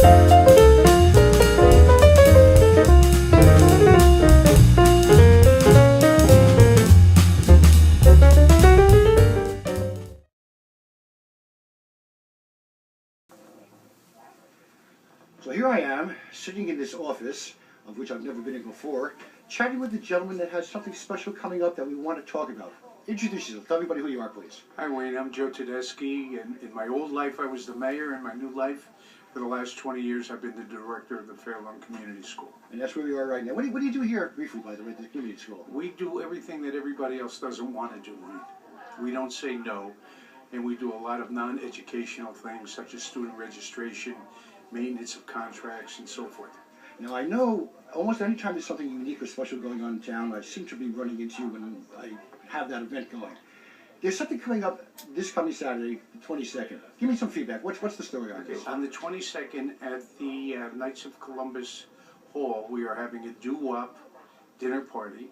So here I am, sitting in this office, of which I've never been in before, chatting with a gentleman that has something special coming up that we want to talk about. Introduce yourself. Tell everybody who you are, please. Hi, Wayne. I'm Joe Tedeschi, and in my old life I was the mayor. In my new life, for the last 20 years, I've been the director of the Fairlawn Community School. And that's where we are right now. What do you do here, briefly, by the way, at the community school? We do everything that everybody else doesn't want to do, Wayne. We don't say no, and we do a lot of non-educational things, such as student registration, maintenance of contracts, and so forth. Now, I know almost any time there's something unique or special going on in town, I seem to be running into you when I have that event going. There's something coming up this coming Saturday, the 22nd. Give me some feedback. What's the story on this? On the 22nd at the Knights of Columbus Hall, we are having a doo-wop dinner party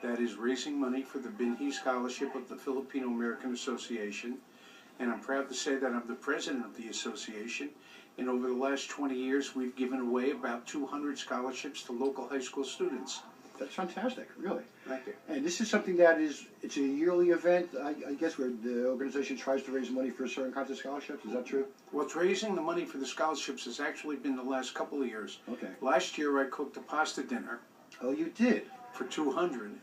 that is raising money for the Binhi Scholarship of the Filipino-American Association. And I'm proud to say that I'm the president of the association. And over the last 20 years, we've given away about 200 scholarships to local high school students. That's fantastic, really. Thank you. And this is something that it's a yearly event, I guess, where the organization tries to raise money for certain kinds of scholarships. Is that true? Well, raising the money for the scholarships has actually been the last couple of years. Okay. Last year, I cooked a pasta dinner. Oh, you did? For 200.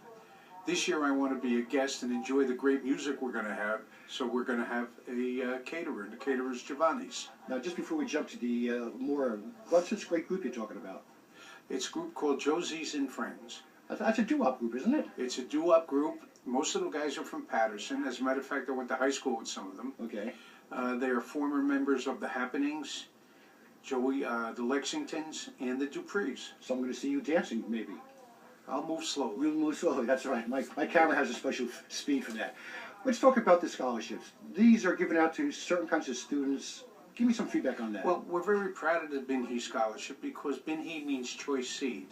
This year, I want to be a guest and enjoy the great music we're going to have. So we're going to have a caterer, and the caterer's Giovanni's. Now, just before we jump to the what's this great group you're talking about? It's a group called Josie's and Friends. That's a doo-wop group, isn't it? It's a doo-wop group. Most of the guys are from Patterson. As a matter of fact, I went to high school with some of them. Okay. They are former members of the Happenings, Joey, the Lexingtons, and the Duprees. So I'm going to see you dancing, maybe. I'll move slowly. You'll move slowly, that's right. My camera has a special speed for that. Let's talk about the scholarships. These are given out to certain kinds of students. Give me some feedback on that. Well, we're very proud of the Binhi Scholarship because Binhi means choice seed.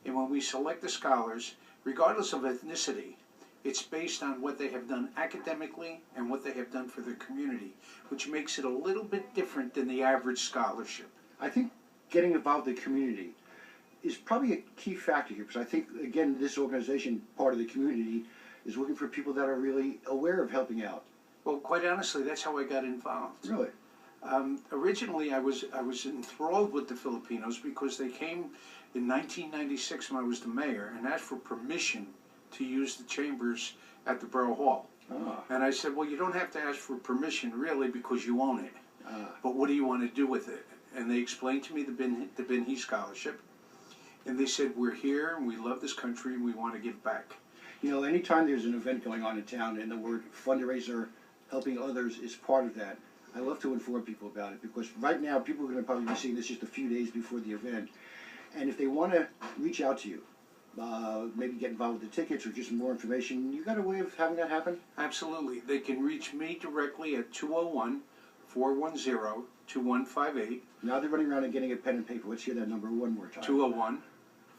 And when we select the scholars, regardless of ethnicity, it's based on what they have done academically and what they have done for their community, which makes it a little bit different than the average scholarship. I think getting involved in the community is probably a key factor here, because I think, again, this organization, part of the community, is looking for people that are really aware of helping out. Well, quite honestly, that's how I got involved. Really? Originally, I was enthralled with the Filipinos because they came in 1996 when I was the mayor and asked for permission to use the chambers at the Borough Hall. Ah. And I said, well, you don't have to ask for permission, really, because you own it. Ah. But what do you want to do with it? And they explained to me the Binhi Scholarship. And they said, we're here, and we love this country, and we want to give back. You know, anytime there's an event going on in town and the word fundraiser, helping others, is part of that, I love to inform people about it, because right now people are going to probably be seeing this just a few days before the event. And if they want to reach out to you, maybe get involved with the tickets or just more information, you got a way of having that happen? Absolutely. They can reach me directly at 201-410-2158. Now they're running around and getting a pen and paper. Let's hear that number one more time.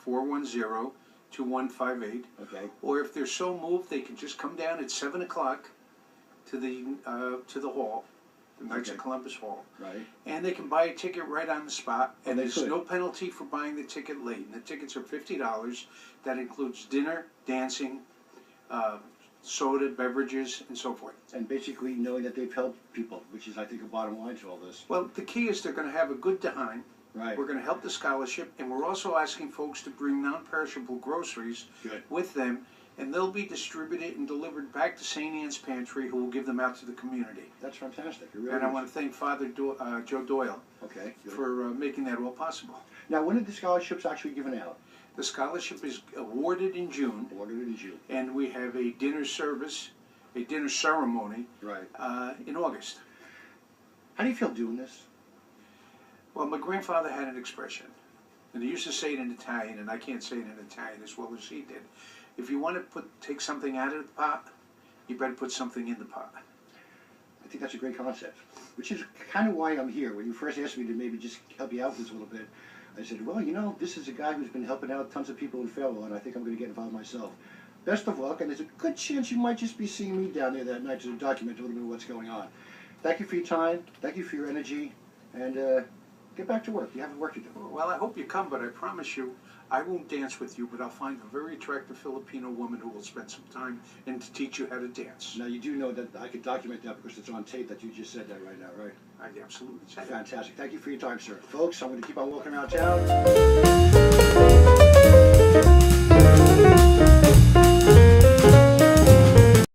201-410-2158. Okay. Or if they're so moved, they can just come down at 7 o'clock to the hall, the Knights of Columbus Hall. Right. And they can buy a ticket right on the spot. And there's could. no penalty for buying the ticket late. And the tickets are $50. That includes dinner, dancing, soda, beverages, and so forth. And basically knowing that they've helped people, which is, I think, a bottom line to all this. Well, the key is they're going to have a good time. Right. We're going to help the scholarship, and we're also asking folks to bring non-perishable groceries with them, and they'll be distributed and delivered back to St. Anne's Pantry, who will give them out to the community. That's fantastic. It really And I is. want to thank Father Joe Doyle for making that all possible. Now, when are the scholarships actually given out? The scholarship is awarded in June. Awarded in June. And we have a dinner service, a dinner ceremony in August. How do you feel doing this? Well, my grandfather had an expression, and he used to say it in Italian, and I can't say it in Italian as well as he did. If you want to take something out of the pot, you better put something in the pot. I think that's a great concept, which is kind of why I'm here. When you first asked me to maybe just help you out with this a little bit, I said, well, you know, this is a guy who's been helping out tons of people in Fairlawn, and I think I'm going to get involved myself. Best of luck, and there's a good chance you might just be seeing me down there that night to document a little bit of what's going on. Thank you for your time. Thank you for your energy, and Get back to work. You have work to do. Well, I hope you come, but I promise you, I won't dance with you, but I'll find a very attractive Filipino woman who will spend some time and to teach you how to dance. Now, you do know that I could document that because it's on tape that you just said that right now, right? I absolutely said it. Fantastic. Thank you for your time, sir. Folks, I'm going to keep on walking around town.